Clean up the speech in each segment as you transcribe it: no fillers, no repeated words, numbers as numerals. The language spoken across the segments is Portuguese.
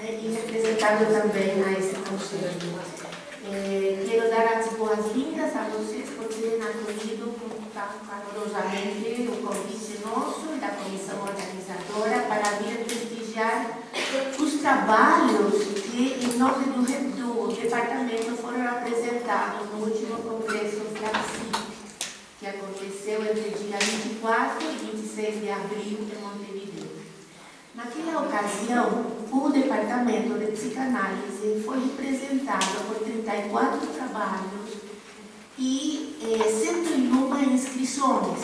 e representado também a esse conselho. Quero dar as boas-vindas a vocês por terem acolhido calorosamente o convite nosso da comissão organizadora para vir prestigiar os trabalhos que, em nome do departamento, foram apresentados no último congresso FLACSIC, que aconteceu entre dia 24 e 26 de abril em Montevideo. Naquela ocasião, o Departamento de Psicanálise foi representado por 34 trabalhos e 101 inscrições,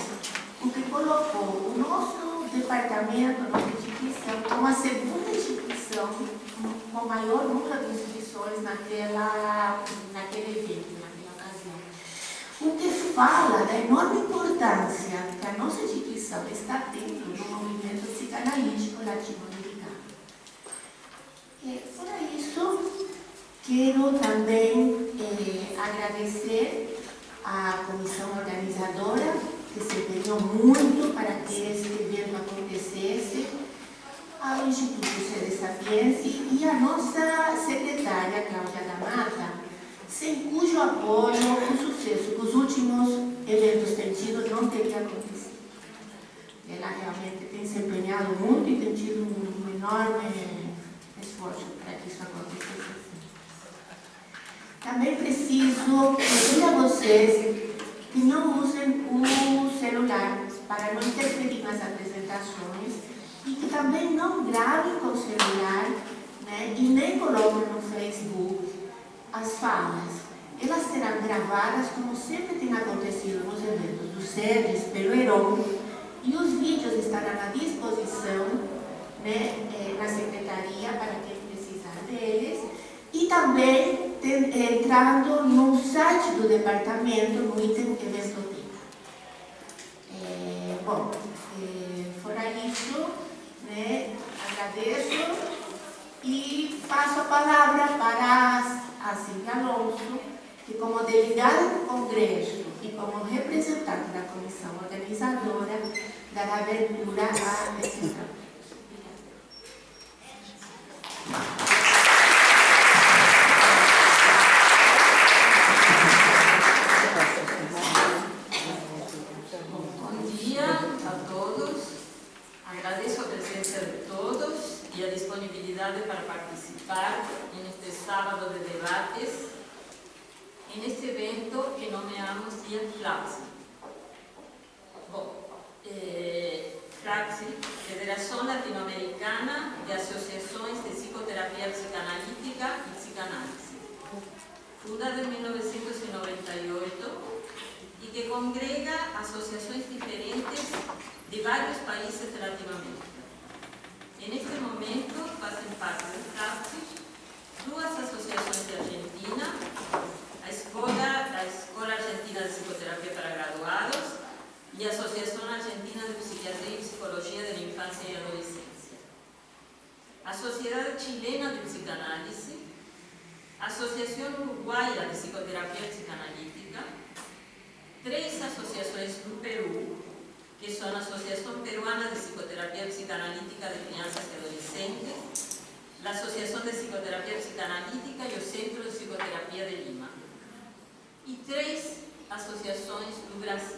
o que colocou o nosso departamento, nossa instituição, como a segunda instituição com maior número de inscrições naquele evento, naquela ocasião. O que fala da enorme importância que a nossa instituição está tendo no movimento psicanalítico latino-americano. Fora isso, quero também agradecer à comissão organizadora, que se empenhou muito para que esse evento acontecesse, ao Instituto Sede Sapiense e à nossa secretária, Cláudia da Mata, sem cujo apoio o sucesso que os últimos eventos têm tido não teria acontecido. Ela realmente tem se empenhado muito e tem tido um enorme esforço para que isso acontecesse. Também preciso pedir a vocês que não usem o celular para não interferir nas apresentações e que também não gravem com o celular, né, e nem coloquem no Facebook as falas. Elas serão gravadas como sempre tem acontecido nos eventos do SEDES, pelo Heron, e os vídeos estarão à disposição, né, na secretaria para quem precisar deles, e também entrando no site do departamento, no item Eventoteca. Fora isso, né, agradeço e passo a palavra para a Silvia Alonso, que como delegada do Congresso e como representante da comissão organizadora, dará abertura à decisão. Bom dia a todos. Agradeço a presença de todos e a disponibilidade para participar neste sábado de debates, neste evento que nomeamos Dia FLACSIC. FLACSIC, Federação Latino-Americana de Associações de Psicoterapia Psicanalítica e Psicanálise, fundada em 1998 e que congrega associações diferentes de vários países de Latinoamérica. Neste momento fazem parte do FLACSIC duas associações de Argentina, a Escola Argentina de Psicoterapia para Graduados e a Associação Argentina de Psiquiatria e Psicologia da Infância e Adolescência, a Sociedade Chilena de Psicanálise, a Associação Uruguaia de Psicoterapia Psicanalítica, três associações do Peru, que são a Associação Peruana de Psicoterapia Psicanalítica de Crianças e Adolescentes, a Associação de Psicoterapia Psicanalítica e o Centro de Psicoterapia de Lima, e três associações do Brasil: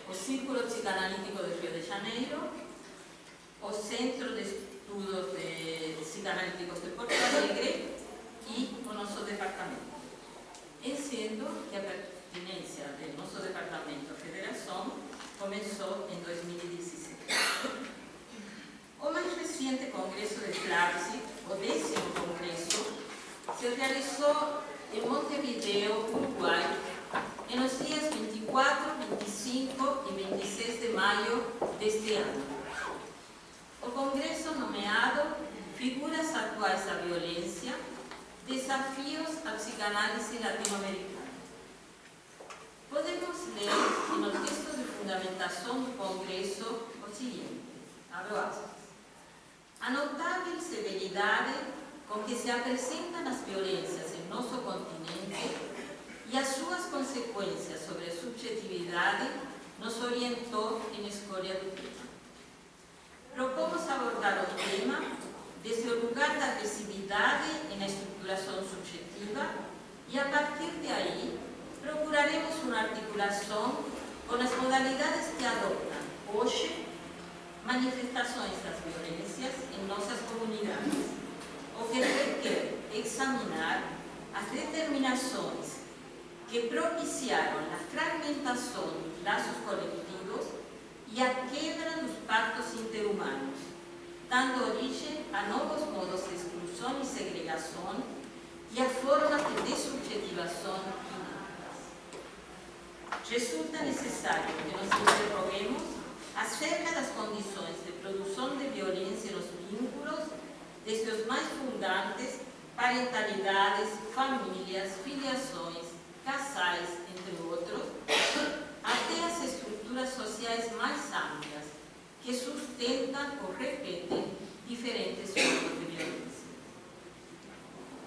o Círculo Psicanalítico de Rio de Janeiro, o Centro de Estudos Psicanalíticos de Porto Alegre e o nosso departamento. Sendo que a pertinência do nosso departamento à federação começou em 2017. O mais recente congresso de FLACSIC, o 10º congresso, se realizou em Montevideo, Uruguai, nos dias 24, 25 e 26 de maio deste ano. O congresso nomeado Figuras Atuais da Violência, Desafios à Psicanálise Latino-Americana. Podemos ler no texto de fundamentação do congresso o seguinte, abro aspas: a notável severidade com que se apresentam as violências em nosso continente e as suas consequências sobre a subjetividade nos orientou em escolha do tema. manifestações das violências em nossas comunidades, o que requer examinar as determinações que propiciaram a fragmentação dos laços coletivos e a quebra dos pactos interhumanos, dando origem a novos modos de exclusão e segregação e a formas de dessubjetivação inéditas. Resulta necessário que nos interroguemos acerca das condições de produção de violência nos vínculos, desde os mais fundantes, parentalidades, famílias, filiações, casais, entre outros, até as estruturas sociais mais amplas, que sustentam ou repetem diferentes formas de violência.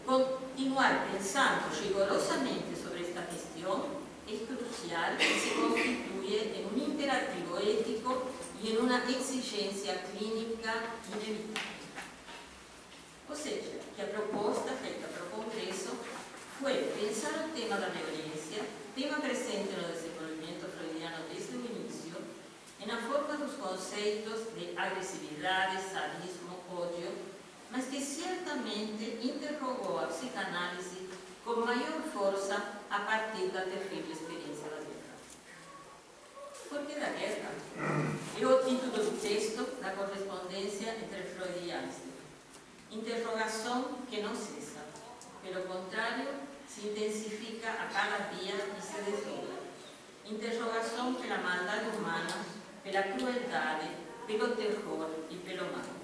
Continuar pensando rigorosamente sobre esta questão é crucial e se constituye em um imperativo ético e em uma exigência clínica inevitável. Ou seja, que a proposta feita para o Congresso foi pensar o tema da violência, tema presente no desenvolvimento freudiano desde o início, na forma dos conceitos de agressividade, sadismo, ódio, mas que certamente interrogou a psicanálise com maior força a partir da terrível experiência da guerra. Por que da guerra? É o título do texto da correspondência entre Freud e Einstein. Interrogação que não cessa. Pelo contrário, se intensifica a cada dia e se desdobra. Interrogação pela maldade humana, pela crueldade, pelo terror e pelo mal.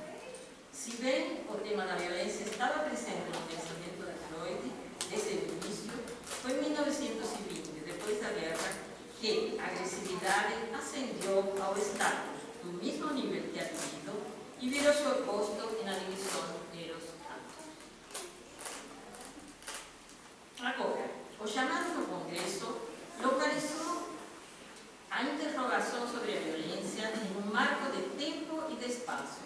Se bem o tema da violência estava presente no pensamento de Freud desde o início, foi em 1920, depois da guerra, que a agressividade ascendeu ao status do mesmo nível que a libido e virou seu oposto na divisão eros-ânimos. Agora, o chamado no Congresso localizou a interrogação sobre a violência em um marco de tempo e de espaço,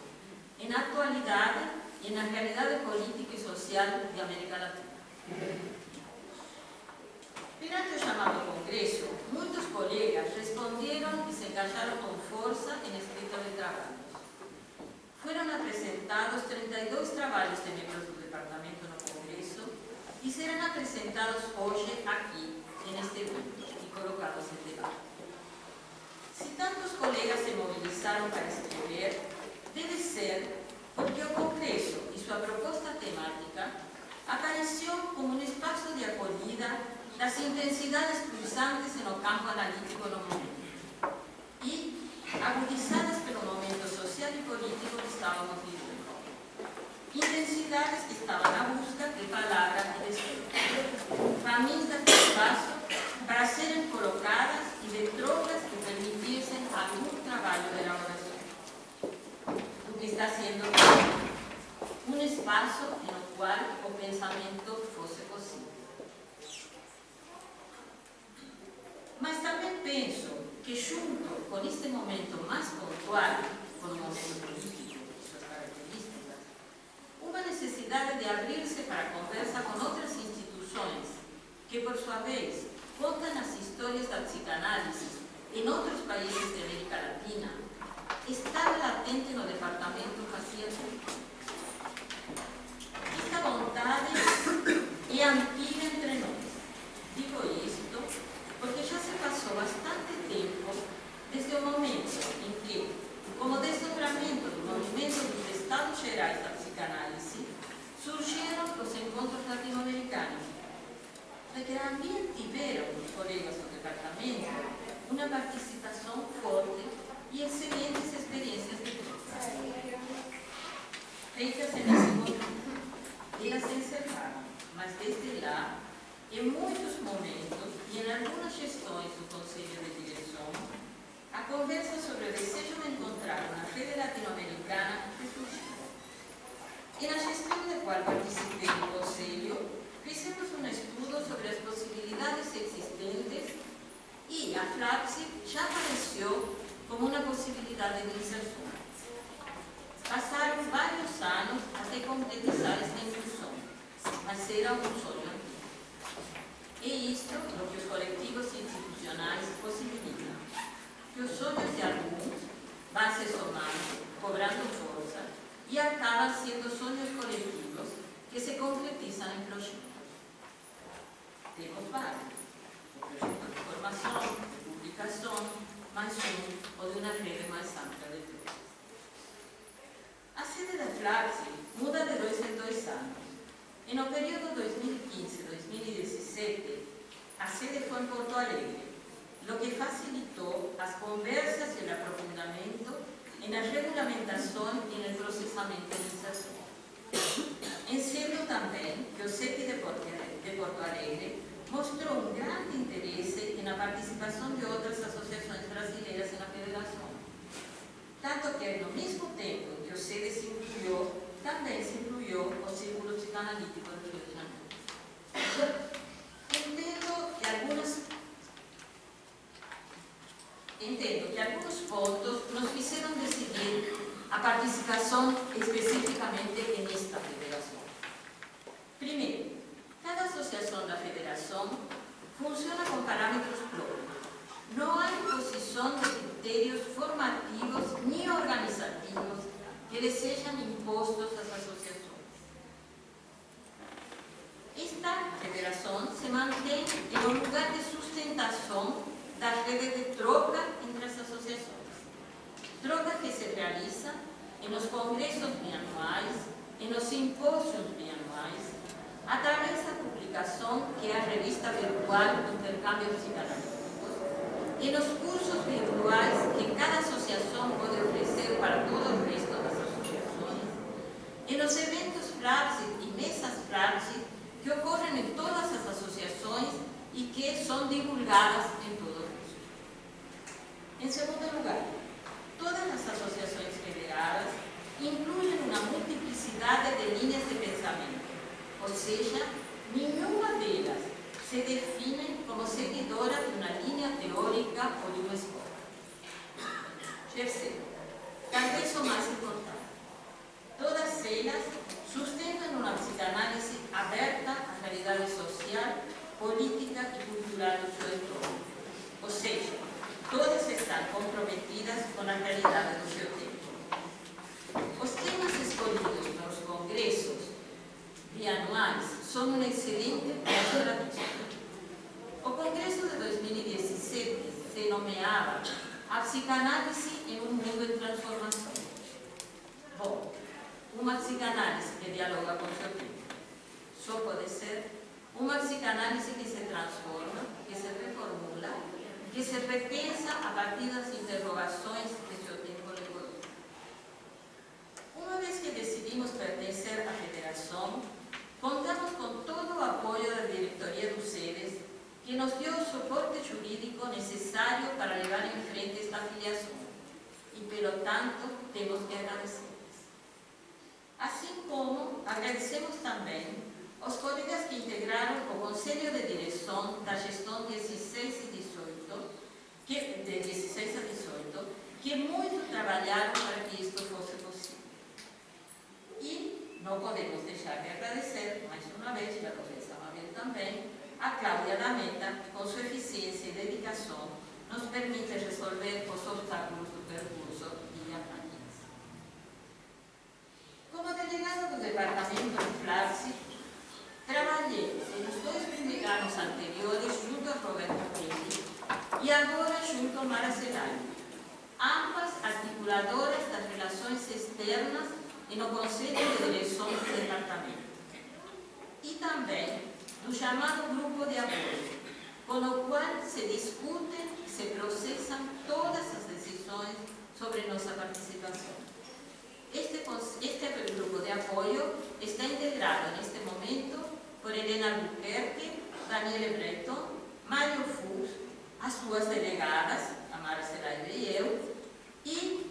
na atualidade e na realidade política e social de América Latina. Perante o chamado Congresso, muitos colegas responderam e se engajaram com força em escrita de trabalhos. Foram apresentados 32 trabalhos de membros do departamento no Congresso e serão apresentados hoje aqui, neste evento, e colocados em debate. Se tantos colegas se mobilizaram para escrever, deve ser porque o Congresso e sua proposta temática apareceu como um espaço de acolhida das intensidades pulsantes no campo analítico no momento e agudizadas pelo momento social e político que estávamos vivendo. Intensidades que estavam na busca de palavra e de escuta, famintas de espaço para serem colocadas e de trocas que permitissem algum trabalho de elaboração do que está sendo um espaço no qual o pensamento fosse possível. Mas também penso que, junto com este momento mais pontual, com o momento político e suas características, uma necessidade de abrir-se para a conversa com outras instituições que, por sua vez, contam as histórias da psicanálise em outros países de América Latina, estava latente no departamento fazia tempo. Esta vontade é antiga entre nós. Digo isto porque já se passou bastante tempo desde o momento em que, como desdobramento do movimento dos Estados Gerais da psicanálise, surgiram os encontros latino-americanos, de que também tiveram os colegas do departamento uma participação forte e excelentes experiências de vida. Feitas nesse momento, elas se encerraram, mas desde lá, em muitos momentos e em algumas gestões do Conselho de Direção, a conversa sobre o desejo de encontrar uma rede latino-americana ressurgiu. E na gestão da qual participei do Conselho, fizemos um estudo sobre as possibilidades existentes e a FLAPSI já apareceu como uma possibilidade de inserção. Passaram vários anos até concretizar esta inclusão, mas era um sonho antigo. E isto é o que os coletivos institucionais possibilitam. Que os sonhos de alguns vão se somando e acabam sendo sonhos coletivos que se concretizam em projetos. Temos vários: o projeto de formação, de publicação, mais um, ou de uma rede mais ampla de todos. A sede da Flaxi muda de 2 em 2 anos. E no período 2015-2017, a sede foi em Porto Alegre, o que facilitou as conversas e o aprofundamento na regulamentação e no processamento de iniciação. Ensino também que o CEP de Porto Alegre mostrou um grande interesse na participação de outras associações brasileiras na federação. Tanto que, no mesmo tempo que o CED se incluiu, também se incluiu o Círculo Psicanalítico do Rio de Janeiro. Entendo que alguns pontos nos fizeram decidir a participação especificamente nesta federação. Primeiro, cada associação da federação funciona com parâmetros próprios. Não há imposição de critérios formativos nem organizativos que lhes sejam impostos às associações. Esta federação se mantém em um lugar de sustentação da rede de troca entre as associações. Troca que se realiza nos congressos bianuais, nos simpósios bianuais, através da publicação que é a revista virtual do Intercâmbio Psicanalíticos, e nos cursos virtuais que cada associação pode oferecer para todo o resto das associações, e nos eventos Flaxi e mesas Flaxi que ocorrem em todas as associações e que são divulgadas em todo o resto. Em segundo lugar, todas as associações federadas incluem uma multiplicidade de linhas de pensamento, ou seja, nenhuma delas se define como seguidora de uma linha teórica ou de uma escola. Terceiro, talvez o mais importante, todas elas sustentam uma psicanálise aberta à realidade social, política e cultural do seu entorno, ou seja, todas estão comprometidas com a realidade do seu tempo. Os temas escolhidos nos congressos bianuais são um excelente mostrador. O congresso de 2017 se nomeava A Psicanálise em um Mundo em Transformação. Bom, uma psicanálise que dialoga com seu tempo só pode ser uma psicanálise que se transforma, que se reformula, que se repensa a partir das interrogações que seu tempo levou. Uma vez que decidimos pertencer à federação, contamos com todo o apoio da diretoria do SEDES, que nos deu o suporte jurídico necessário para levar em frente esta afiliação. E, pelo tanto, temos que agradecer-lhes. Assim como agradecemos também aos colegas que integraram o Conselho de Direção da gestão 16 a 18, que muito trabalharam para que isto fosse possível. E não podemos deixar de agradecer, mais uma vez, já começamos a ver também, a Cláudia Lameta, que com sua eficiência e dedicação nos permite resolver os obstáculos do percurso dia a dia. Como delegada do Departamento de Flaxi, trabalhei nos 2 primeiros anos anteriores junto a Roberta Pini e agora junto a Mara Celay, ambas articuladoras das relações externas e no Conselho de Direção do Departamento. E também do chamado Grupo de Apoio, com o qual se discutem e se processam todas as decisões sobre nossa participação. Este grupo de apoio está integrado neste momento por Helena Albuquerque, Daniele Breton, Mário Fuchs, as duas delegadas, a Mara Celay e eu, e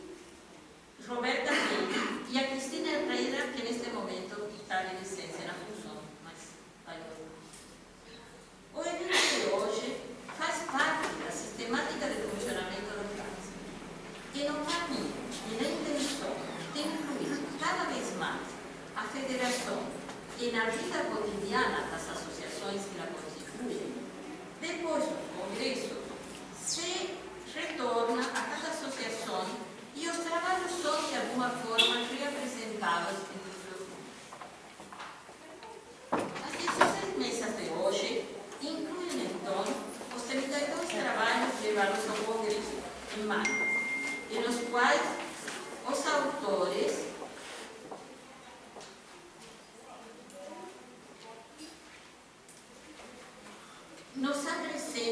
Roberta Pini e a Cristina Herrera, que neste momento está de licença na função, mas vai voltar. O evento de hoje faz parte da sistemática de funcionamento do Flaxi, que no caminho e na intenção de incluir cada vez mais a federação e na vida cotidiana das associações que a constituem, depois do congresso, se retorna a cada associação e os trabalhos são, de alguma forma, reapresentados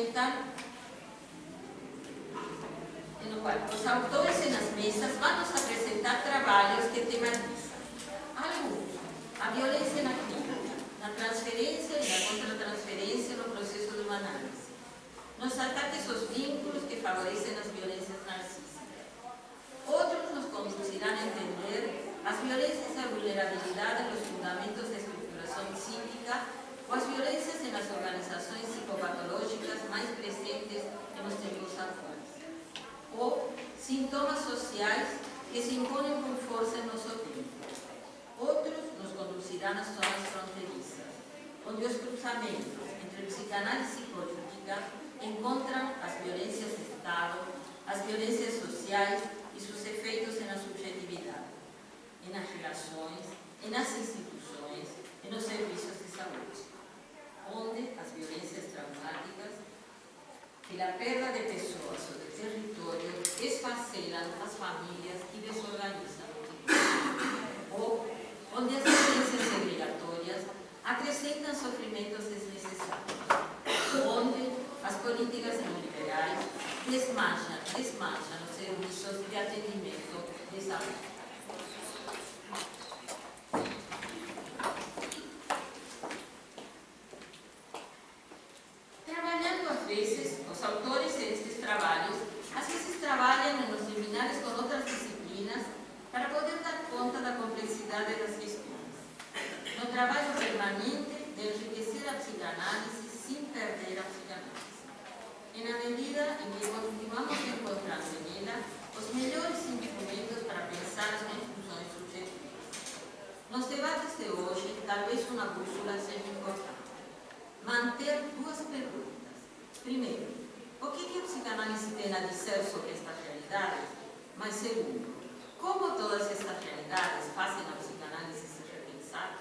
apresentan, en lo cual los autores en las mesas van a presentar trabajos que tematizan algunos, a violencia en la clínica, la transferencia y la contratransferencia en los procesos de análisis, los ataques o vínculos que favorecen las violencias narcisistas. Otros nos conducirán a entender las violencias y la vulnerabilidad de los fundamentos de estructuración psíquica o las violencias en las organizaciones psicopatológicas más presentes en los tiempos actuales, o síntomas sociales que se imponen con fuerza en nuestro tiempo. Otros nos conducirán a zonas fronterizas, donde los cruzamientos entre psicanálisis y política encuentran las violencias de Estado, las violencias sociales y sus efectos en la subjetividad, en las relaciones, en las instituciones, en los servicios de salud, donde las violencias traumáticas que la pérdida de personas o de territorio esfacelan las familias y desorganizan los equipos, o donde las violencias segregatorias acrescentan sufrimientos desnecesarios, donde las políticas neoliberales desmanchan los servicios de atendimiento de salud. Trabajando a veces, los autores en estos trabajos, a veces trabajan en los seminarios con otras disciplinas para poder dar cuenta de la complejidad de las gestiones. No trabajo permanente de enriquecer la psicanálisis sin perder la psicanálisis, en la medida en que continuamos encontrando en ella los mejores instrumentos para pensar las construcciones subjetivas. Los debates de hoy, tal vez una bússola sea importante. Manter duas perguntas. Primeiro, o que a psicanálise tem a dizer sobre estas realidades? Mas segundo, como todas estas realidades fazem a psicanálise se repensar?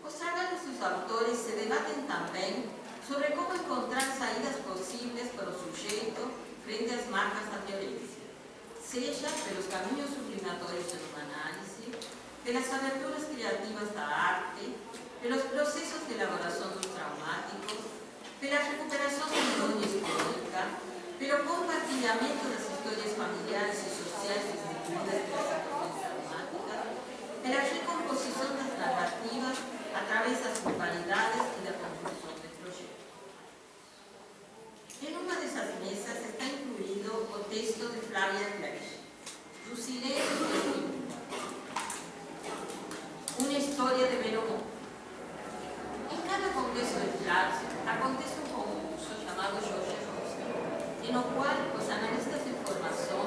Os trabalhos dos autores se debatem também sobre como encontrar saídas possíveis para o sujeito frente às marcas da violência, seja pelos caminhos sublimatórios de uma análise, pelas aberturas criativas da arte, pelos processos de elaboração dos traumáticos, pela recuperação da memória histórica, pelo compartilhamento das histórias familiares e sociais distribuídas pelas situações traumáticas, pela recomposição das narrativas através das rivalidades e da construção de projetos. Em uma dessas mesas está incluído o texto de Flavia Klesch, Do Silêncio do Espírito, uma história de Belomont. Em cada congresso de Flavia acontece um concurso chamado Jorge Rosa, no qual os analistas de formação,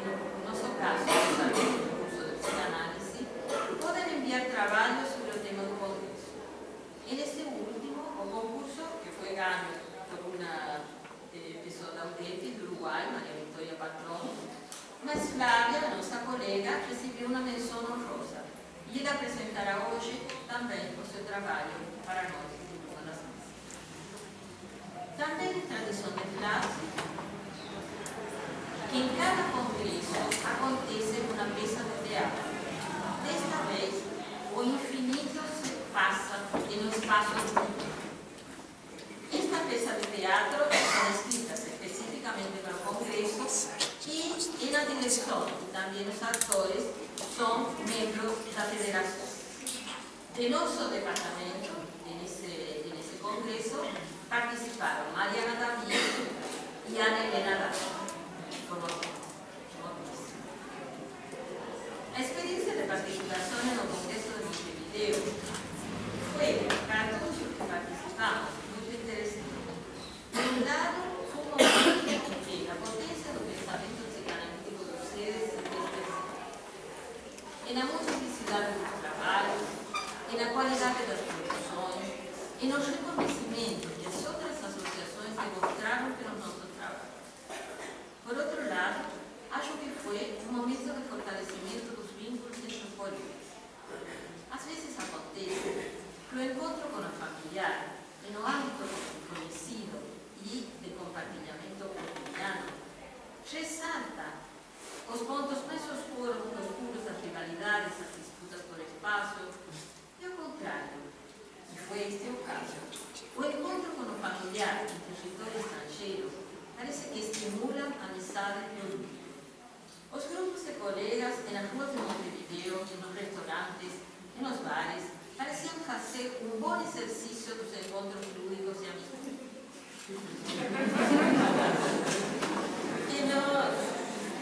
no nosso caso, os alunos do curso de psicanálise, podem enviar trabalhos sobre o tema do congresso. E neste último, o concurso, que foi ganho por uma pessoa da UDEP, do Uruguai, Maria Vitória Patrón, mas Flávia, nossa colega, recebeu uma menção honrosa. E ela apresentará hoje também o seu trabalho para nós, de uma das mesas. Também em tradição de Flávia, que em cada congresso acontece uma peça de teatro. Desta vez, o infinito se passa no espaço do tempo. Esta peça de teatro está escrita especificamente para o congresso e na direção, também os atores são membros da federação. De nosso departamento, nesse congresso, participaram Mariana David e Ana Helena David. A experiência de participação no congresso de Montevideo foi, para todos os que participamos, muito interessante. Por um lado, foi um momento em que a potência do pensamento psicanalítico dos seres se expressou. E na multiplicidade dos trabalhos, e na qualidade das produções, e nos reconhecimentos que as outras associações demonstraram pelo nosso trabalho. Por outro lado, acho que foi um momento de fortalecimento dos vínculos entre os políticos. Às vezes acontece que o encontro com a familiar, e no âmbito conhecido e de compartilhamento cotidiano, ressalta os pontos mais oscuros das rivalidades nas ruas de Montevideo, nos restaurantes, nos bares, pareciam fazer bom exercício dos encontros lúdicos e amigos.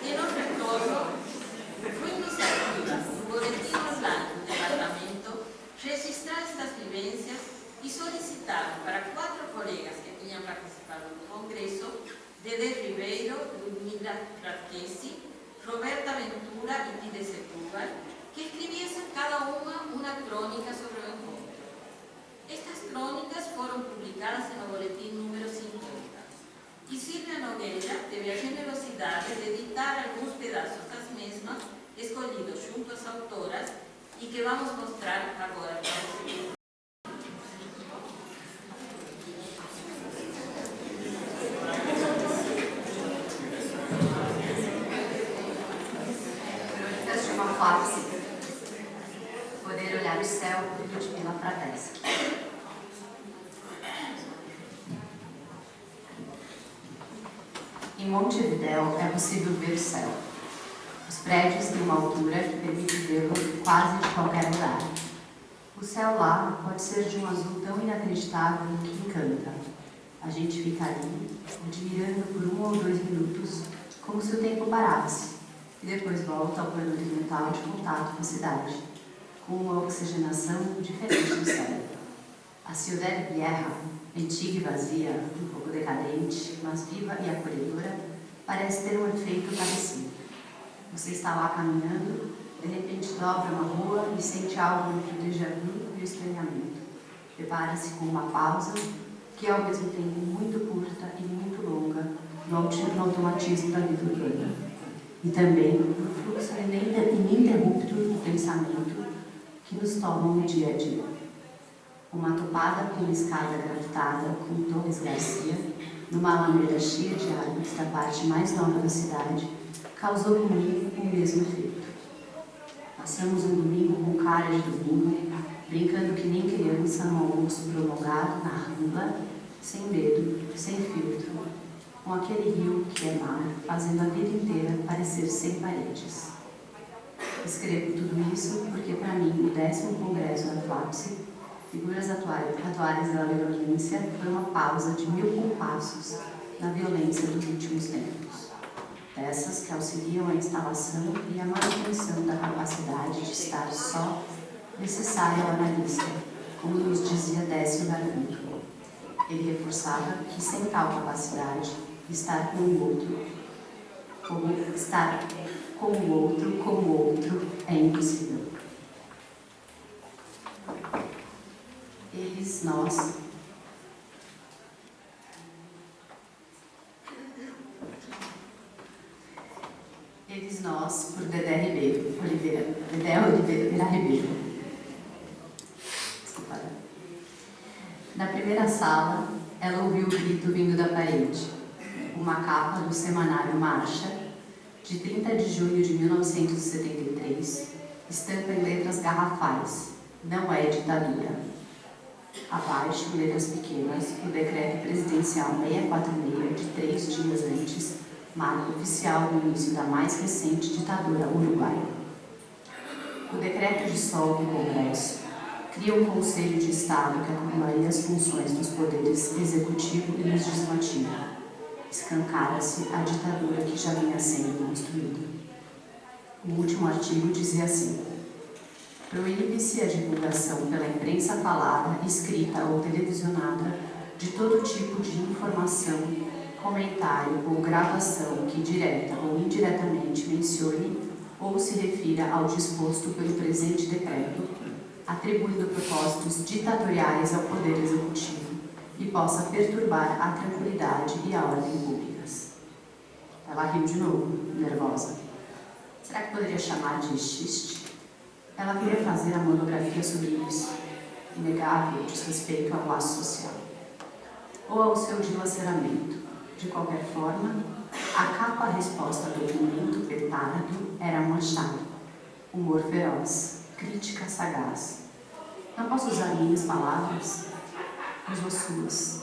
E no retorno, foi iniciativa do Boletim Online do Departamento registrar estas vivências e solicitaram para 4 colegas que tinham participado do congresso, Dedé Ribeiro, Ludmila Radkesi, Roberta Ventura e Pide Setúbal, que escribiesen cada uma crônica sobre o encontro. Estas crônicas foram publicadas no boletim número 50. E Silvia Nogueira teve a generosidade de editar alguns pedaços das mesmas, escolhidos junto às autoras, e que vamos mostrar agora para vocês. Antes de uma classe, poder olhar o céu por Ludmila Frateschi. Em Montevidéu é possível ver o céu. Os prédios têm uma altura que permite vê-lo quase de qualquer lugar. O céu lá pode ser de um azul tão inacreditável que encanta. A gente fica ali, admirando por 1 ou 2 minutos, como se o tempo parasse, e depois volta ao plano horizontal de contato com a cidade, com uma oxigenação diferente do céu. A Ciudad Vieja, antiga e vazia, um pouco decadente, mas viva e acolhedora, parece ter um efeito parecido. Você está lá caminhando, de repente dobra uma rua e sente algo entre o déjà vu e o estranhamento. Depara-se com uma pausa, que é ao mesmo tempo muito curta e muito longa, no automatismo da vida urbana. E também no fluxo ininterrupto do pensamento que nos toma no dia a dia. Uma topada com uma escada gravitada com Torres Garcia, numa alameda cheia de árvores da parte mais nova da cidade, causou comigo o mesmo efeito. Passamos um domingo com cara de domingo, brincando que nem criança no almoço prolongado na rua, sem medo, sem filtro, com aquele rio que é mar, fazendo a vida inteira parecer sem paredes. Escrevo tudo isso porque, para mim, o 10º Congresso da FLAPSE, Figuras Atuais da Violência, foi uma pausa de 1000 compassos na violência dos últimos tempos. Peças que auxiliam a instalação e a manutenção da capacidade de estar só, necessária ao analista, como nos dizia Décio Barbuto. Ele reforçava que, sem tal capacidade, estar com o outro, como outro, é impossível. Eles, nós. Eles, nós, por Dedé Oliveira Ribeiro. Desculpa. Na primeira sala, ela ouviu o grito vindo da parede. Uma capa do semanário Marcha, de 30 de junho de 1973, estampa em letras garrafais: não é ditadura. Abaixo, em letras pequenas, o decreto presidencial 646, de 3 dias antes, marca oficial do início da mais recente ditadura uruguaia. O decreto dissolve o Congresso, cria um Conselho de Estado que acumularia as funções dos poderes executivo e legislativo. Escancara-se a ditadura que já vinha sendo construída. O último artigo dizia assim: proíbe-se a divulgação pela imprensa falada, escrita ou televisionada de todo tipo de informação, comentário ou gravação que direta ou indiretamente mencione ou se refira ao disposto pelo presente decreto, atribuindo propósitos ditatoriais ao Poder Executivo e possa perturbar a tranquilidade e a ordem públicas. Ela riu de novo, nervosa. Será que poderia chamar de xiste? Ela queria fazer a monografia sobre isso, inegável desrespeito ao laço social, ou ao seu dilaceramento. De qualquer forma, a capa-resposta do documento petardo era um achado, humor feroz, crítica sagaz. Não posso usar minhas palavras, uso as suas,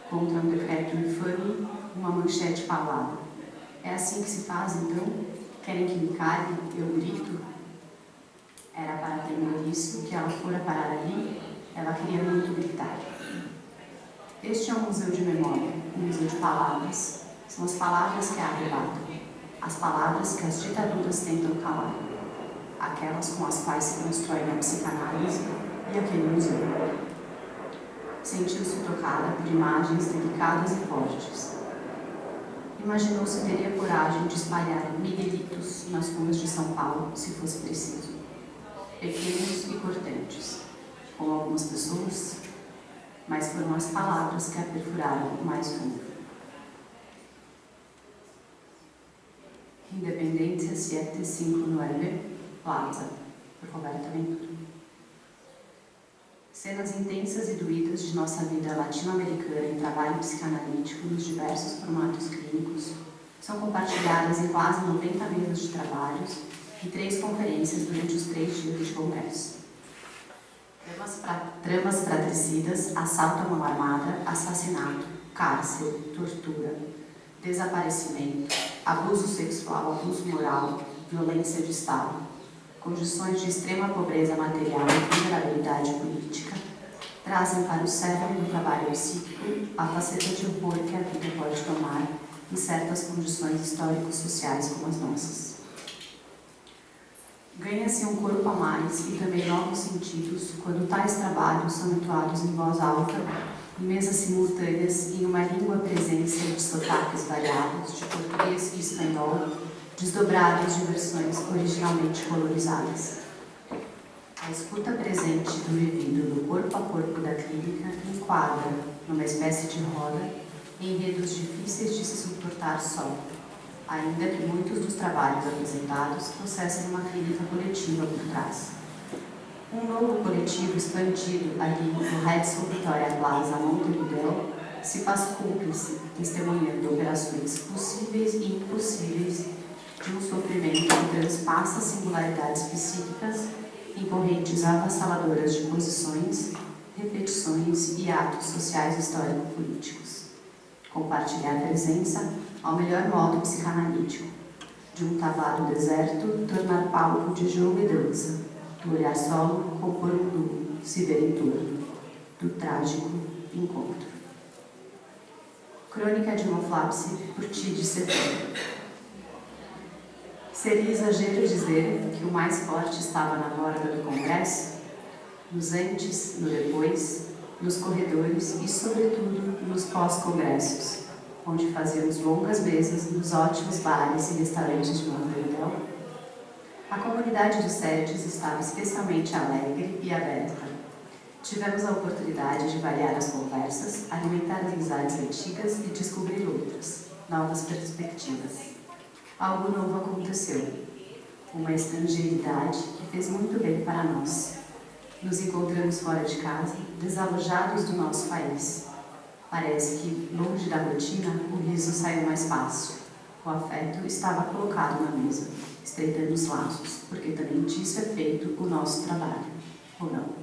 contra um decreto infame, uma manchete falada. É assim que se faz, então? Querem que me cale? Eu grito. Era para temor isso que ela fora parar ali. Ela queria muito gritar. Este é um museu de memória, um museu de palavras. São as palavras que a arrebatam, as palavras que as ditaduras tentam calar, aquelas com as quais se constrói a psicanálise e aquele museu. Sentiu-se tocada por imagens delicadas e fortes. Imaginou se teria coragem de espalhar miguelitos nas ruas de São Paulo, se fosse preciso. Pequenos e cortantes, como algumas pessoas, mas foram as palavras que a perfuraram mais fundo. Independencia 759, Plaza, por Roberta Ventura. Cenas intensas e doídas de nossa vida latino-americana em trabalho psicanalítico nos diversos formatos clínicos são compartilhadas em quase 90 mesas de trabalhos e 3 conferências durante os 3 dias de congresso. Tramas fratricidas, assalto à mão armada, assassinato, cárcere, tortura, desaparecimento, abuso sexual, abuso moral, violência de Estado, condições de extrema pobreza material e vulnerabilidade política, trazem para o cerne do trabalho psíquico a faceta de horror que a vida pode tomar em certas condições históricos-sociais como as nossas. Ganha-se um corpo a mais e também novos sentidos quando tais trabalhos são entoados em voz alta, em mesas simultâneas e em uma língua presença de sotaques variados de português e espanhol, desdobrados de versões originalmente colorizadas. A escuta presente do vivido do corpo a corpo da clínica enquadra, numa espécie de roda, enredos difíceis de se suportar só, ainda que muitos dos trabalhos apresentados processem uma clínica coletiva por trás. Um novo coletivo expandido ali no Redson Vitória Plaza Montevideo se faz cúmplice, testemunhando operações possíveis e impossíveis de um sofrimento que transpassa singularidades psíquicas em correntes avassaladoras de posições, repetições e atos sociais histórico-políticos. Compartilhar a presença ao melhor modo psicanalítico, de um tablado deserto tornar palco de jogo e dança, do olhar solo compor um duo, se ver em torno, do trágico encontro. Crônica de uma flapse por ti de setembro. Seria exagero dizer que o mais forte estava na borda do congresso? Nos antes, no depois, nos corredores e, sobretudo, nos pós-congressos, onde fazíamos longas mesas nos ótimos bares e restaurantes de Montevideo. A comunidade dos SERTs estava especialmente alegre e aberta. Tivemos a oportunidade de variar as conversas, alimentar as amizades antigas e descobrir outras, novas perspectivas. Algo novo aconteceu. Uma estrangeiridade que fez muito bem para nós. Nos encontramos fora de casa, desalojados do nosso país. Parece que, longe da rotina, o riso saiu mais fácil. O afeto estava colocado na mesa, estreitando os laços, porque também disso é feito o nosso trabalho, ou não?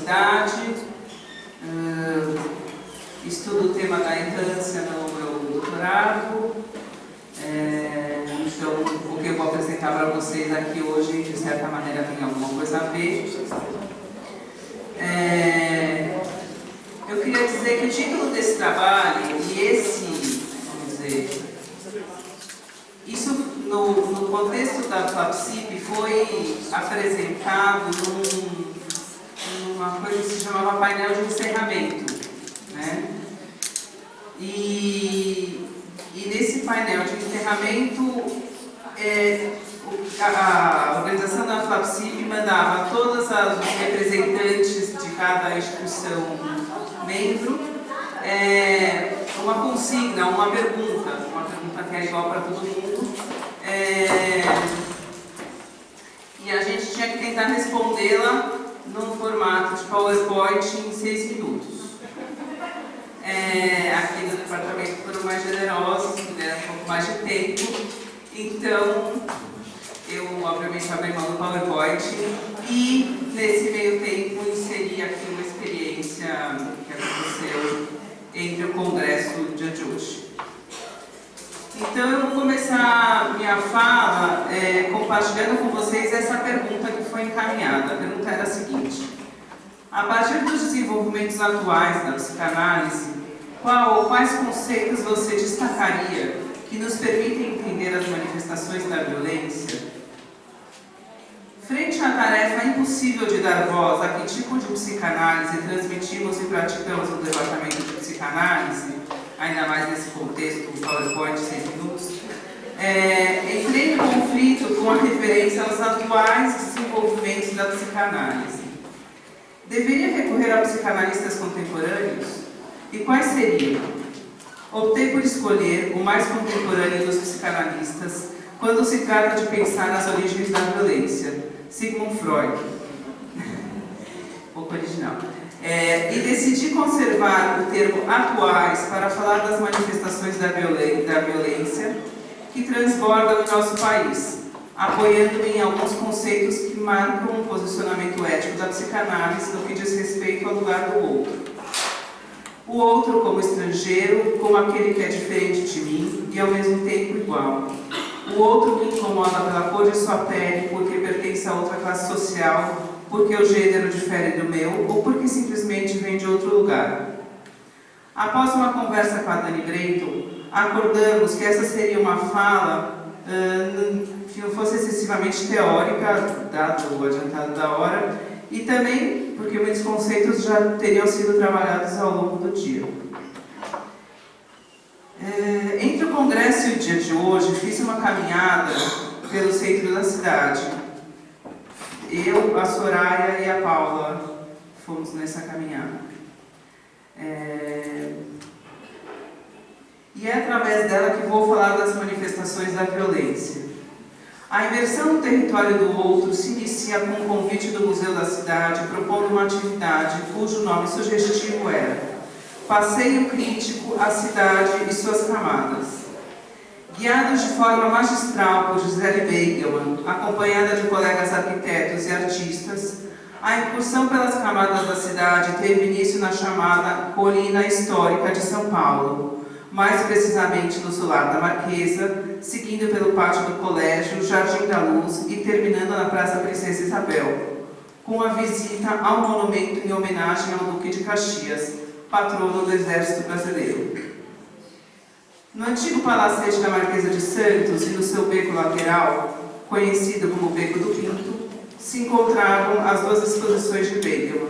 cidade, estudo o tema da infância no meu doutorado. Então, o que eu vou apresentar para vocês aqui hoje, de certa maneira, tem alguma coisa a ver. Eu queria dizer que o título desse trabalho, e esse, vamos dizer, isso no contexto da FLAPSIP foi apresentado numa coisa que se chamava painel de encerramento, né? E nesse painel de encerramento, a organização da FLAPSIP mandava todos os representantes de cada instituição membro uma consigna, uma pergunta que era igual para todo mundo, e a gente tinha que tentar respondê-la num formato de PowerPoint em 6 minutos. Aqui no departamento foram mais generosos, me deram um pouco mais de tempo, então eu obviamente abri mão do PowerPoint e nesse meio tempo inseri aqui uma experiência que aconteceu entre o congresso do dia de hoje. Então eu vou começar minha fala compartilhando com vocês essa pergunta que foi encaminhada. A pergunta era a seguinte: a partir dos desenvolvimentos atuais da psicanálise, quais conceitos você destacaria que nos permitem entender as manifestações da violência? Frente à tarefa impossível de dar voz a que tipo de psicanálise transmitimos e praticamos no departamento de psicanálise, ainda mais nesse contexto do PowerPoint 6 minutos, entrei em conflito com a referência aos atuais desenvolvimentos da psicanálise. Deveria recorrer a psicanalistas contemporâneos? E quais seriam? Optei por escolher o mais contemporâneo dos psicanalistas quando se trata de pensar nas origens da violência, Sigmund Freud. Pouco original. E decidi conservar o termo atuais para falar das manifestações da violência que transbordam em nosso país, apoiando-me em alguns conceitos que marcam o posicionamento ético da psicanálise no que diz respeito ao lugar do outro. O outro como estrangeiro, como aquele que é diferente de mim e ao mesmo tempo igual. O outro me incomoda pela cor de sua pele, porque pertence a outra classe social, porque o gênero difere do meu ou porque simplesmente vem de outro lugar. Após uma conversa com a Dani Brayton, acordamos que essa seria uma fala que não fosse excessivamente teórica, dado o adiantado da hora, e também porque muitos conceitos já teriam sido trabalhados ao longo do dia. Entre o congresso e o dia de hoje, fiz uma caminhada pelo centro da cidade. Eu, a Soraya e a Paula fomos nessa caminhada. E é através dela que vou falar das manifestações da violência. A imersão no território do outro se inicia com um convite do Museu da Cidade, propondo uma atividade cujo nome sugestivo era Passeio Crítico à Cidade e Suas Camadas. Guiados de forma magistral por Gisele Beigelman, acompanhada de colegas arquitetos e artistas, a incursão pelas camadas da cidade teve início na chamada Colina Histórica de São Paulo, mais precisamente no solar da Marquesa, seguindo pelo pátio do colégio, Jardim da Luz e terminando na Praça Princesa Isabel, com a visita ao monumento em homenagem ao Duque de Caxias, patrono do Exército Brasileiro. No antigo palacete da Marquesa de Santos e no seu beco lateral, conhecido como Beco do Pinto, se encontravam as duas exposições de Beigelman,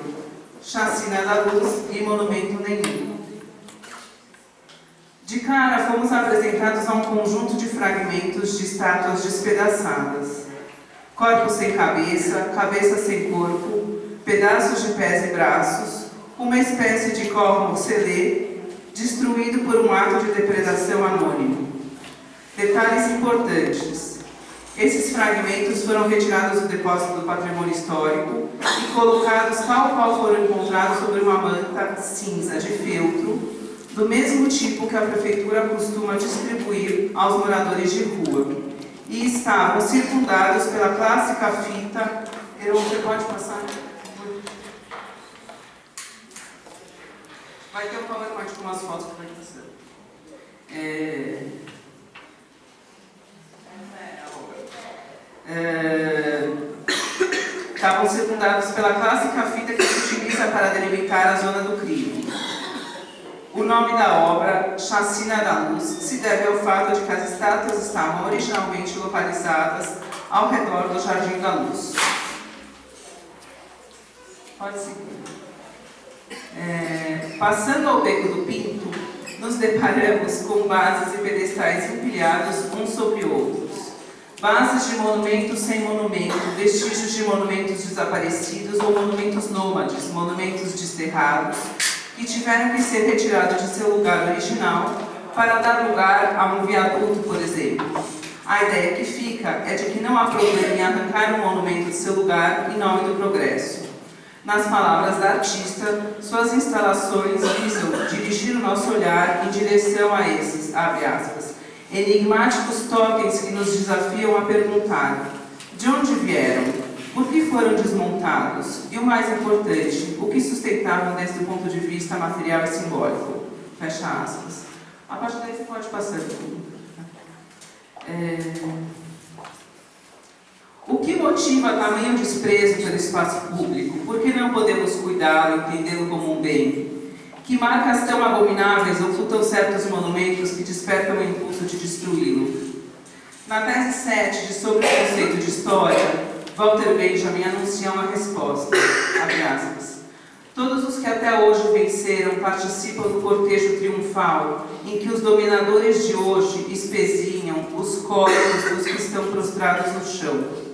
Chacina da Luz e Monumento Nenhum. De cara, fomos apresentados a um conjunto de fragmentos de estátuas despedaçadas. Corpos sem cabeça, cabeça sem corpo, pedaços de pés e braços, uma espécie de corpo morcelê, destruído por um ato de depredação anônimo. Detalhes importantes. Esses fragmentos foram retirados do depósito do patrimônio histórico e colocados tal qual foram encontrados sobre uma manta cinza de feltro, do mesmo tipo que a prefeitura costuma distribuir aos moradores de rua, e estavam circundados pela clássica fita. Você pode passar? Vai ter um PowerPoint com umas fotos que vai passando. Estavam secundados pela clássica fita que se utiliza para delimitar a zona do crime. O nome da obra, Chacina da Luz, se deve ao fato de que as estátuas estavam originalmente localizadas ao redor do Jardim da Luz. Pode seguir. Passando ao Beco do Pinto, nos deparamos com bases e pedestais empilhados uns sobre outros. Bases de monumentos sem monumento, vestígios de monumentos desaparecidos ou monumentos nômades, monumentos desterrados, que tiveram que ser retirados de seu lugar original para dar lugar a um viaduto, por exemplo. A ideia que fica é de que não há problema em arrancar um monumento de seu lugar em nome do progresso. Nas palavras da artista, suas instalações visam dirigir o nosso olhar em direção a esses, abre aspas, enigmáticos totens que nos desafiam a perguntar: de onde vieram? Por que foram desmontados? E o mais importante, o que sustentavam desde o ponto de vista material e simbólico? Fecha aspas. A partir daí você pode passar tudo. O que motiva tamanho desprezo pelo espaço público? Por que não podemos cuidá-lo, entendê-lo como um bem? Que marcas tão abomináveis ocultam certos monumentos que despertam o impulso de destruí-lo? Na tese 7 de Sobre o Conceito de História, Walter Benjamin anuncia uma resposta, abre aspas. Todos os que até hoje venceram participam do cortejo triunfal, em que os dominadores de hoje espezinham os corpos dos que estão prostrados no chão.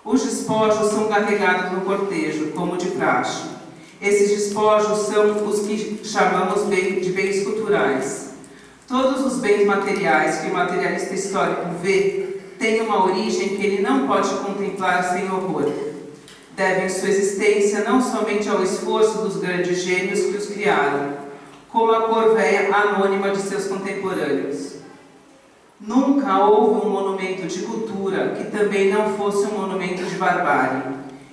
Os despojos são carregados no cortejo, como de praxe. Esses despojos são os que chamamos de bens culturais. Todos os bens materiais que o materialista histórico vê têm uma origem que ele não pode contemplar sem horror. Devem sua existência não somente ao esforço dos grandes gênios que os criaram, como a corveia anônima de seus contemporâneos. Nunca houve um monumento de cultura que também não fosse um monumento de barbárie.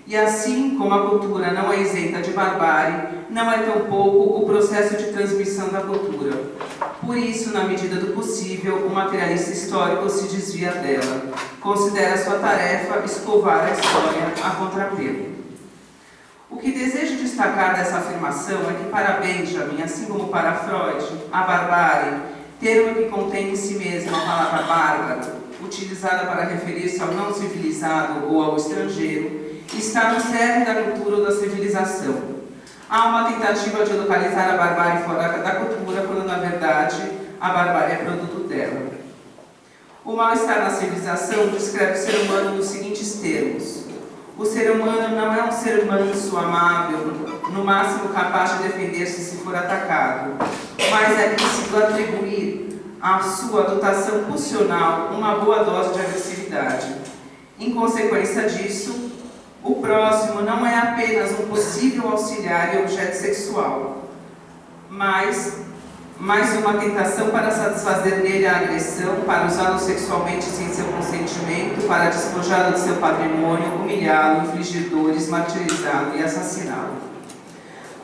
E assim como a cultura não é isenta de barbárie, não é tampouco o processo de transmissão da cultura. Por isso, na medida do possível, o materialista histórico se desvia dela. Considera sua tarefa escovar a história a contrapelo. O que desejo destacar dessa afirmação é que para Benjamin, assim como para Freud, a barbárie, termo que contém em si mesmo a palavra bárbaro, utilizada para referir-se ao não civilizado ou ao estrangeiro, está no cerne da cultura ou da civilização. Há uma tentativa de localizar a barbárie fora da cultura, quando na verdade a barbárie é produto dela. O mal-estar na civilização descreve o ser humano nos seguintes termos. O ser humano não é um ser manso, amável, no máximo capaz de defender-se se for atacado, mas é preciso atribuir à sua dotação pulsional uma boa dose de agressividade. Em consequência disso, o próximo não é apenas um possível auxiliar e objeto sexual, mas uma tentação para satisfazer nele a agressão, para usá-lo sexualmente sem seu consentimento, para despojá-lo de seu patrimônio, humilhá-lo, infligir dores, martirizá-lo e assassiná-lo.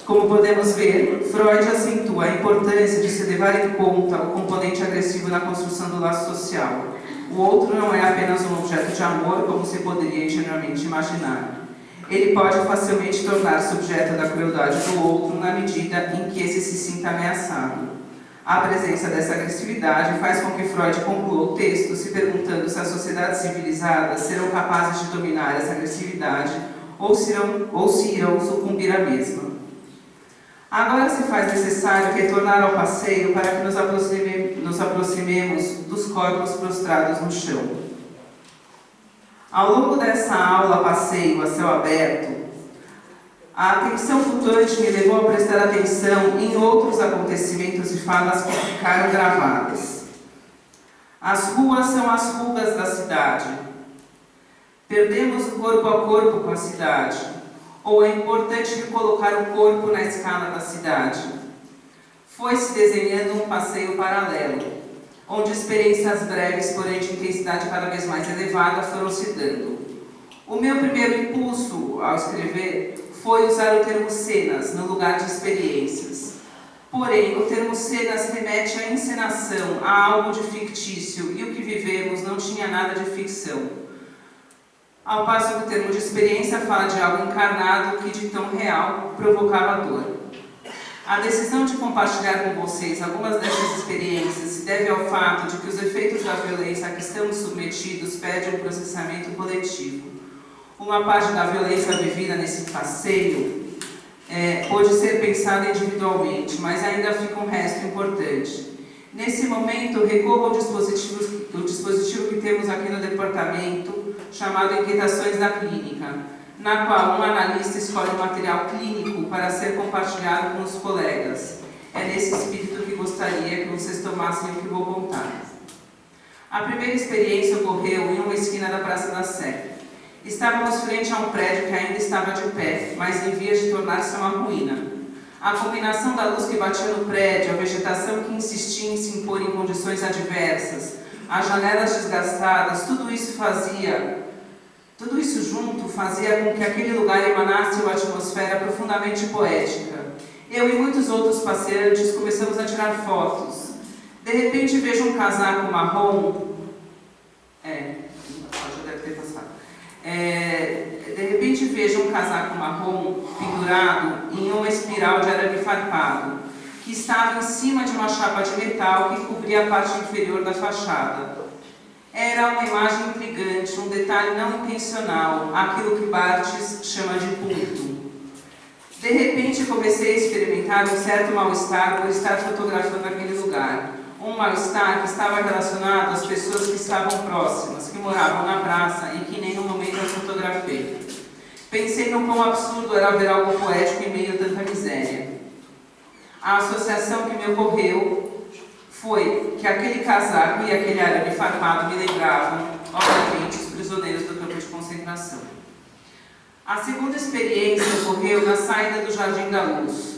Como podemos ver, Freud acentua a importância de se levar em conta o componente agressivo na construção do laço social. O outro não é apenas um objeto de amor, como se poderia ingenuamente imaginar. Ele pode facilmente tornar-se objeto da crueldade do outro na medida em que esse se sinta ameaçado. A presença dessa agressividade faz com que Freud conclua o texto se perguntando se as sociedades civilizadas serão capazes de dominar essa agressividade ou se irão sucumbir à mesma. Agora se faz necessário retornar ao passeio para que nos aproximemos dos corpos prostrados no chão. Ao longo dessa aula passeio a céu aberto, a atenção flutuante me levou a prestar atenção em outros acontecimentos e falas que ficaram gravadas. As ruas são as rugas da cidade. Perdemos o corpo a corpo com a cidade. Ou é importante recolocar o corpo na escala da cidade? Foi-se desenhando um passeio paralelo, onde experiências breves, porém de intensidade cada vez mais elevada, foram se dando. O meu primeiro impulso ao escrever foi usar o termo cenas no lugar de experiências. Porém, o termo cenas remete à encenação, a algo de fictício, e o que vivemos não tinha nada de ficção. Ao passo que o termo de experiência fala de algo encarnado que, de tão real, provocava dor. A decisão de compartilhar com vocês algumas dessas experiências se deve ao fato de que os efeitos da violência a que estamos submetidos pedem um processamento coletivo. Uma parte da violência vivida nesse passeio pode ser pensada individualmente, mas ainda fica um resto importante. Nesse momento, recorro ao dispositivo que temos aqui no departamento, chamado Inquietações da Clínica, na qual um analista escolhe um material clínico para ser compartilhado com os colegas. É nesse espírito que gostaria que vocês tomassem o que vou contar. A primeira experiência ocorreu em uma esquina da Praça da Sé. Estávamos frente a um prédio que ainda estava de pé, mas em vias de tornar-se uma ruína. A combinação da luz que batia no prédio, a vegetação que insistia em se impor em condições adversas, as janelas desgastadas, tudo isso junto fazia com que aquele lugar emanasse uma atmosfera profundamente poética. Eu e muitos outros passeantes começamos a tirar fotos. De repente vejo um casaco marrom. De repente vejo um casaco marrom pendurado em uma espiral de arame farpado, que estava em cima de uma chapa de metal que cobria a parte inferior da fachada. Era uma imagem intrigante, um detalhe não intencional, aquilo que Barthes chama de ponto. De repente comecei a experimentar um certo mal-estar por estar fotografando aquele lugar. Um mal-estar que estava relacionado às pessoas que estavam próximas, que moravam na praça e que em nenhum momento as fotografei. Pensei no quão absurdo era ver algo poético em meio a tanta miséria. A associação que me ocorreu foi que aquele casaco e aquele arame farpado me lembravam, obviamente, os prisioneiros do campo de concentração. A segunda experiência ocorreu na saída do Jardim da Luz,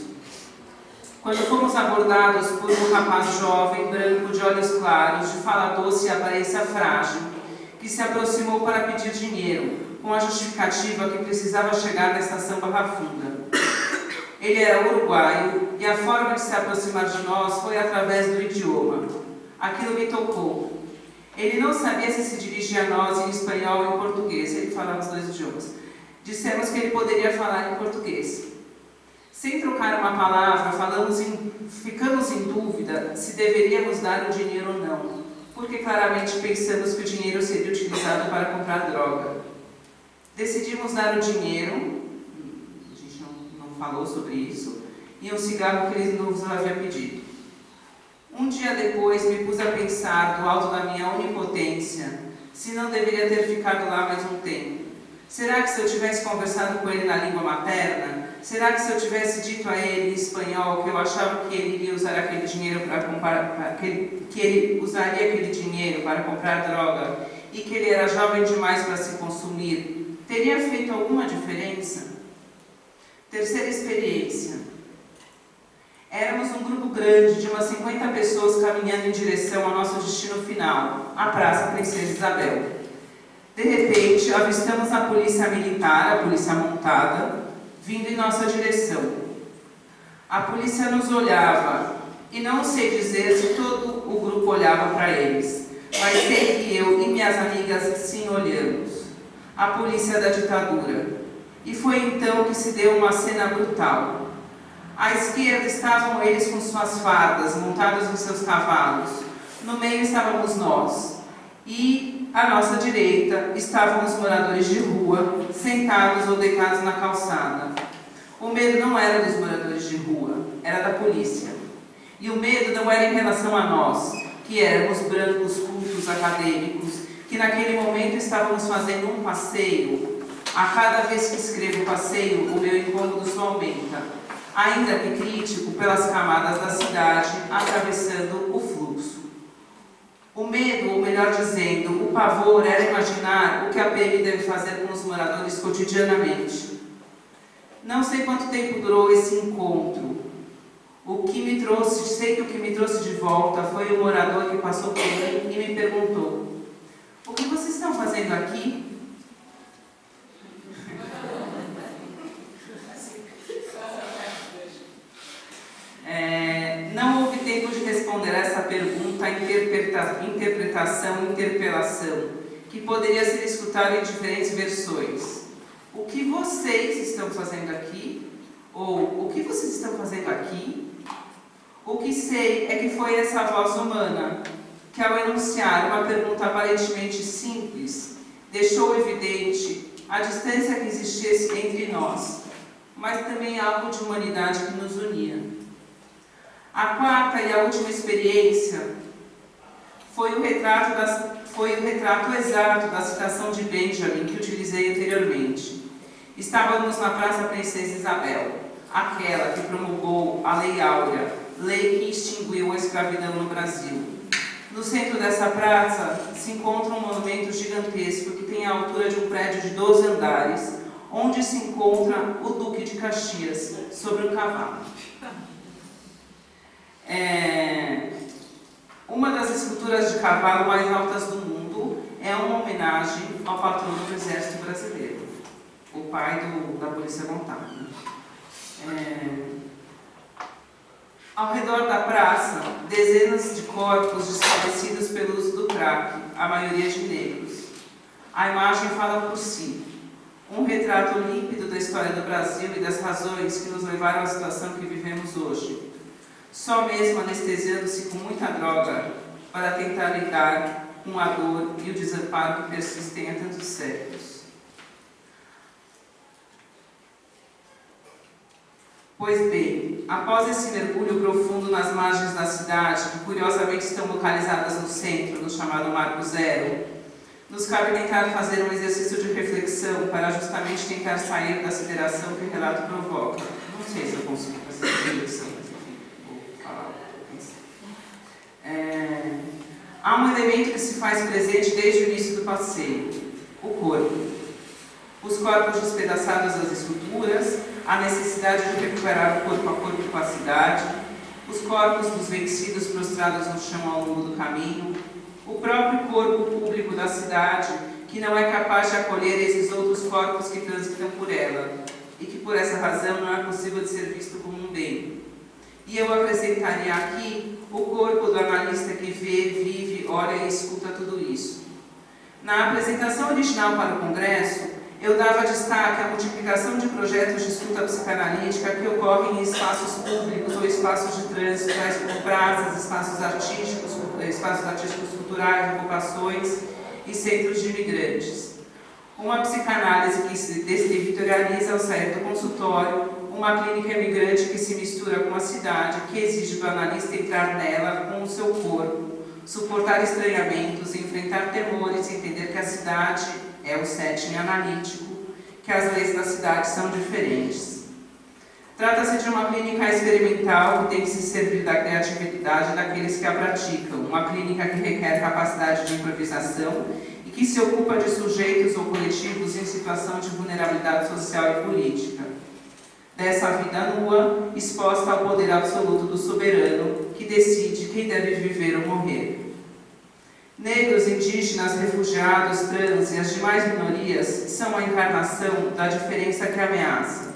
quando fomos abordados por um rapaz jovem, branco, de olhos claros, de fala doce e aparência frágil, que se aproximou para pedir dinheiro, com a justificativa que precisava chegar na estação Barra Funda. Ele era uruguaio e a forma de se aproximar de nós foi através do idioma. Aquilo me tocou. Ele não sabia se dirigia a nós em espanhol ou em português, ele falava os dois idiomas. Dissemos que ele poderia falar em português. Sem trocar uma palavra, ficamos em dúvida se deveríamos dar o dinheiro ou não, porque claramente pensamos que o dinheiro seria utilizado para comprar droga. Decidimos dar o dinheiro, a gente não falou sobre isso, e um cigarro que ele nos havia pedido. Um dia depois me pus a pensar, do alto da minha onipotência, se não deveria ter ficado lá mais um tempo. Será que se eu tivesse conversado com ele na língua materna, será que se eu tivesse dito a ele em espanhol que eu achava que ele iria usar aquele dinheiro para comprar, que ele usaria aquele dinheiro para comprar droga e que ele era jovem demais para se consumir, teria feito alguma diferença? Terceira experiência. Éramos um grupo grande de umas 50 pessoas caminhando em direção ao nosso destino final, a Praça Princesa Isabel. De repente, avistamos a polícia militar, a polícia montada, vindo em nossa direção. A polícia nos olhava, e não sei dizer se todo o grupo olhava para eles, mas sei que eu e minhas amigas sim olhamos. A polícia da ditadura. E foi então que se deu uma cena brutal. À esquerda estavam eles com suas fardas, montados em seus cavalos. No meio estávamos nós. E à nossa direita estavam os moradores de rua, sentados ou deitados na calçada. O medo não era dos moradores de rua, era da polícia. E o medo não era em relação a nós, que éramos brancos, cultos, acadêmicos, que naquele momento estávamos fazendo um passeio. A cada vez que escrevo passeio, o meu incômodo só aumenta, ainda que crítico, pelas camadas da cidade, atravessando o fluxo. O medo, ou melhor dizendo, o pavor, era imaginar o que a PM deve fazer com os moradores cotidianamente. Não sei quanto tempo durou esse encontro. Sei que o que me trouxe de volta foi o morador que passou por mim e me perguntou: o que vocês estão fazendo aqui? interpretação e interpelação, que poderia ser escutado em diferentes versões. O que vocês estão fazendo aqui? Ou o que vocês estão fazendo aqui? O que sei é que foi essa voz humana que, ao enunciar uma pergunta aparentemente simples, deixou evidente a distância que existisse entre nós, mas também algo de humanidade que nos unia. A quarta e a última experiência foi o retrato exato da citação de Benjamin que utilizei anteriormente. Estávamos na Praça Princesa Isabel, aquela que promulgou a Lei Áurea, lei que extinguiu a escravidão no Brasil. No centro dessa praça se encontra um monumento gigantesco que tem a altura de um prédio de 12 andares, onde se encontra o Duque de Caxias, sobre um cavalo. Uma das esculturas de cavalo mais altas do mundo é uma homenagem ao patrono do Exército Brasileiro, o pai da Polícia Montada. Ao redor da praça, dezenas de corpos desfalecidos pelo uso do crack, a maioria de negros. A imagem fala por si. Um retrato límpido da história do Brasil e das razões que nos levaram à situação que vivemos hoje. Só mesmo anestesiando-se com muita droga para tentar lidar com a dor e o desamparo que persistem há tantos séculos. Pois bem, após esse mergulho profundo nas margens da cidade, que curiosamente estão localizadas no centro, no chamado Marco Zero, nos cabe tentar fazer um exercício de reflexão para justamente tentar sair da sideração que o relato provoca. Não sei se eu consigo fazer essa reflexão, mas enfim, vou falar o que eu pensei. Há um elemento que se faz presente desde o início do passeio: o corpo. Os corpos despedaçados das esculturas, a necessidade de recuperar o corpo a corpo com a cidade, os corpos dos vencidos prostrados no chão ao longo do caminho, o próprio corpo público da cidade, que não é capaz de acolher esses outros corpos que transitam por ela, e que por essa razão não é possível de ser visto como um bem. E eu apresentaria aqui o corpo do analista que vê, vive, olha e escuta tudo isso. Na apresentação original para o Congresso, eu dava destaque à multiplicação de projetos de escuta psicanalítica que ocorrem em espaços públicos ou espaços de trânsito, tais como praças, espaços artísticos culturais, ocupações e centros de imigrantes. Uma psicanálise que se desterritorializa ao sair do consultório, uma clínica imigrante que se mistura com a cidade, que exige do analista entrar nela com o seu corpo, suportar estranhamentos, enfrentar temores, entender que a cidade é o setting analítico, que as leis da cidade são diferentes. Trata-se de uma clínica experimental que tem que se servir da criatividade daqueles que a praticam, uma clínica que requer capacidade de improvisação e que se ocupa de sujeitos ou coletivos em situação de vulnerabilidade social e política. Dessa vida nua, exposta ao poder absoluto do soberano, que decide quem deve viver ou morrer. Negros, indígenas, refugiados, trans e as demais minorias são a encarnação da diferença que ameaça.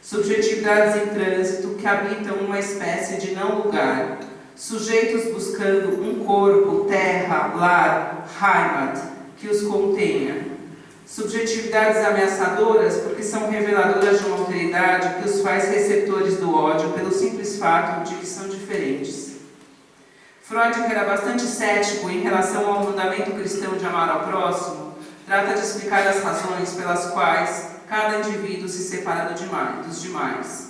Subjetividades em trânsito que habitam uma espécie de não-lugar. Sujeitos buscando um corpo, terra, lar, Heimat, que os contenha. Subjetividades ameaçadoras porque são reveladoras de uma alteridade que os faz receptores do ódio pelo simples fato de que são diferentes. Freud, que era bastante cético em relação ao mandamento cristão de amar ao próximo, trata de explicar as razões pelas quais cada indivíduo se separa dos demais.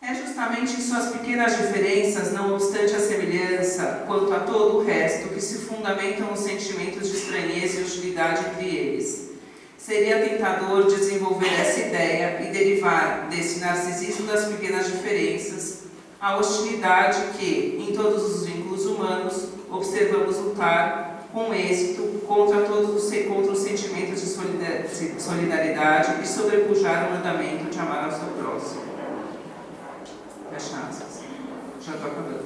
É justamente em suas pequenas diferenças, não obstante a semelhança, quanto a todo o resto, que se fundamentam os sentimentos de estranheza e hostilidade entre eles. Seria tentador desenvolver essa ideia e derivar desse narcisismo das pequenas diferenças a hostilidade que, em todos os vínculos humanos, observamos lutar com êxito contra os sentimentos de solidariedade e sobrepujar o mandamento de amar ao seu próximo. Fecha aspas. Já estou acabando.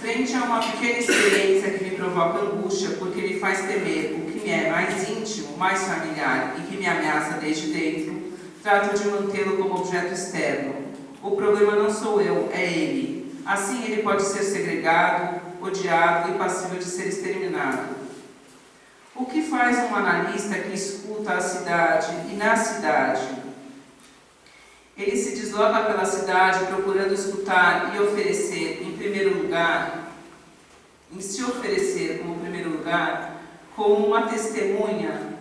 Frente a uma pequena experiência que me provoca angústia porque me faz temer o que me é mais íntimo, mais familiar e que me ameaça desde dentro, trato de mantê-lo como objeto externo. O problema não sou eu, é ele. Assim ele pode ser segregado, odiado e passível de ser exterminado. O que faz um analista que escuta a cidade e na cidade? Ele se desloca pela cidade procurando escutar e oferecer em primeiro lugar, em se oferecer como primeiro lugar, como uma testemunha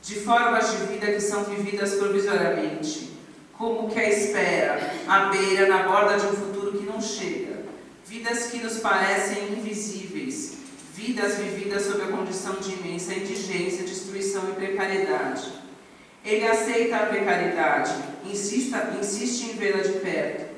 de formas de vida que são vividas provisoriamente, como que a espera, à beira, na borda de um futuro que não chega, vidas que nos parecem invisíveis, vidas vividas sob a condição de imensa indigência, destruição e precariedade. Ele aceita a precariedade, insiste em vê-la de perto,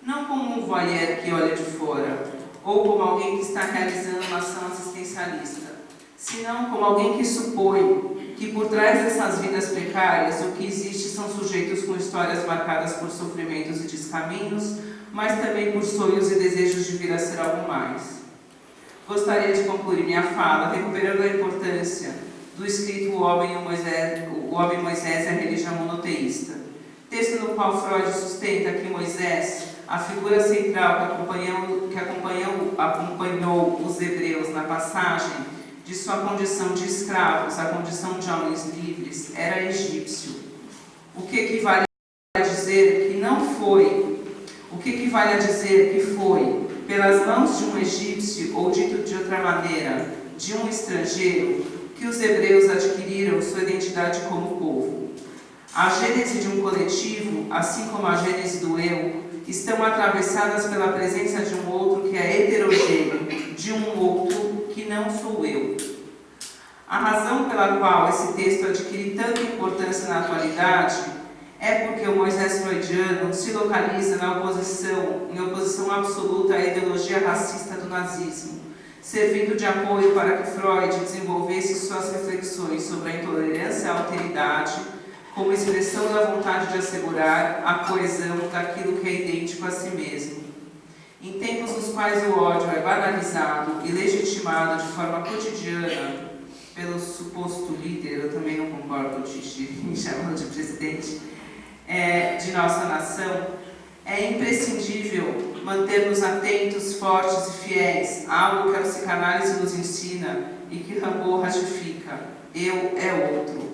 não como um voyeur que olha de fora, ou como alguém que está realizando uma ação assistencialista, senão como alguém que supõe que por trás dessas vidas precárias o que existe são sujeitos com histórias marcadas por sofrimentos e descaminhos, mas também por sonhos e desejos de vir a ser algo mais. Gostaria de concluir minha fala recuperando a importância do escrito O Homem e Moisés e a Religião Monoteísta, texto no qual Freud sustenta que Moisés, a figura central que acompanhou os hebreus na passagem de sua condição de escravos à condição de homens livres, era egípcio. O que equivale a dizer que não foi, o que equivale a dizer que foi, pelas mãos de um egípcio, ou dito de outra maneira, de um estrangeiro, que os hebreus adquiriram sua identidade como povo. A gênese de um coletivo, assim como a gênese do eu, estão atravessadas pela presença de um outro que é heterogêneo, de um outro que não sou eu. A razão pela qual esse texto adquire tanta importância na atualidade é porque o Moisés freudiano se localiza em oposição absoluta à ideologia racista do nazismo, servindo de apoio para que Freud desenvolvesse suas reflexões sobre a intolerância à alteridade como expressão da vontade de assegurar a coesão daquilo que é idêntico a si mesmo. Em tempos nos quais o ódio é banalizado e legitimado de forma cotidiana pelo suposto líder, eu também não concordo, Tixi, me chamando de presidente, de nossa nação, é imprescindível mantermos atentos, fortes e fiéis a algo que a psicanálise nos ensina e que Rimbaud ratifica: eu é outro.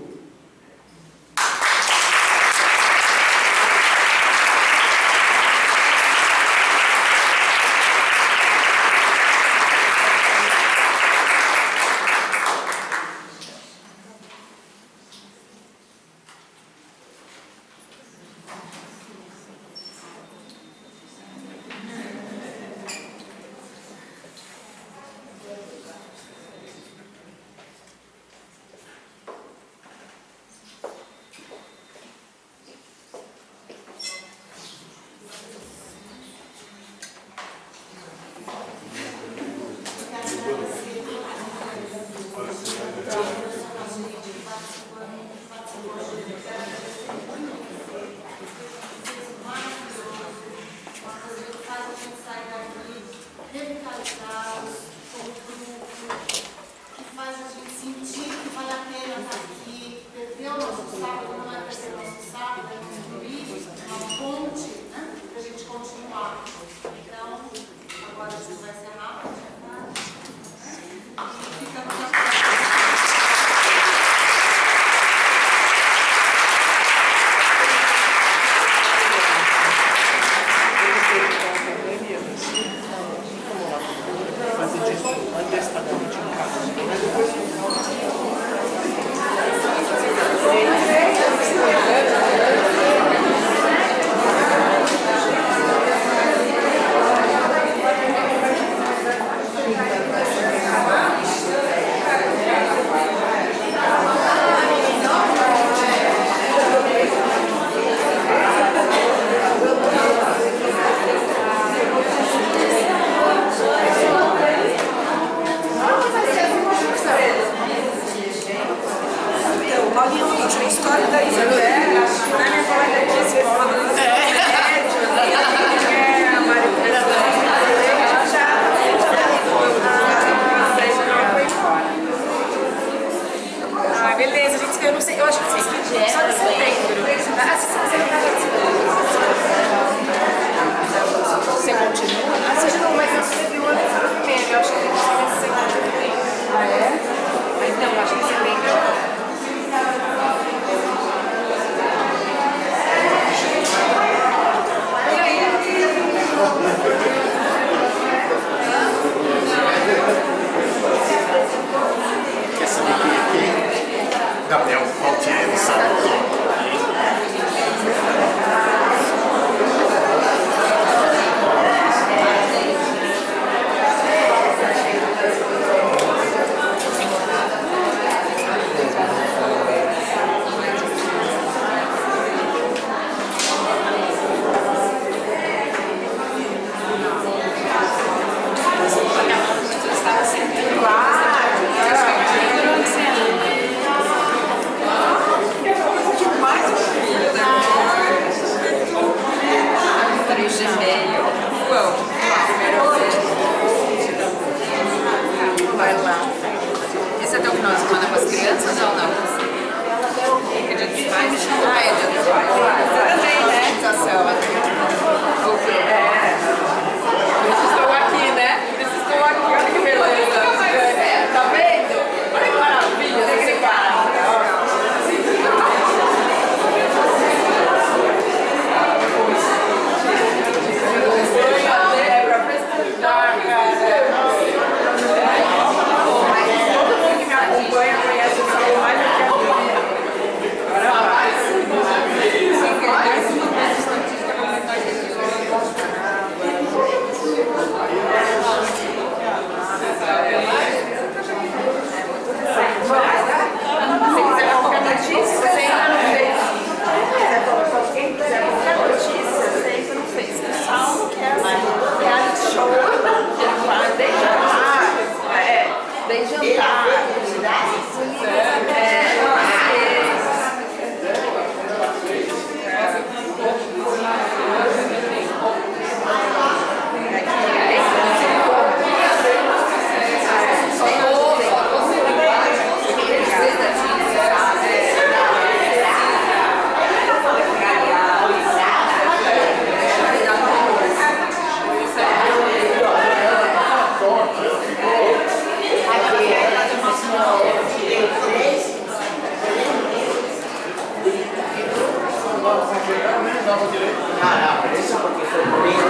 Ah, por eso porque fue bonito.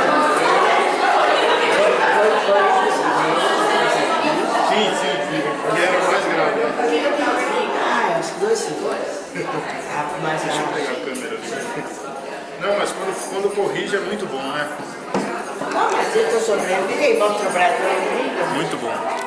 Sim, sim, sim. Que era mais grave. Ah, os dois iguais. Mais Deixa eu grave. pegar a câmera ali. Não, mas quando corrige é muito bom, né? Não, mas eu estou sorrindo. Fiquei outro braço. Muito bom.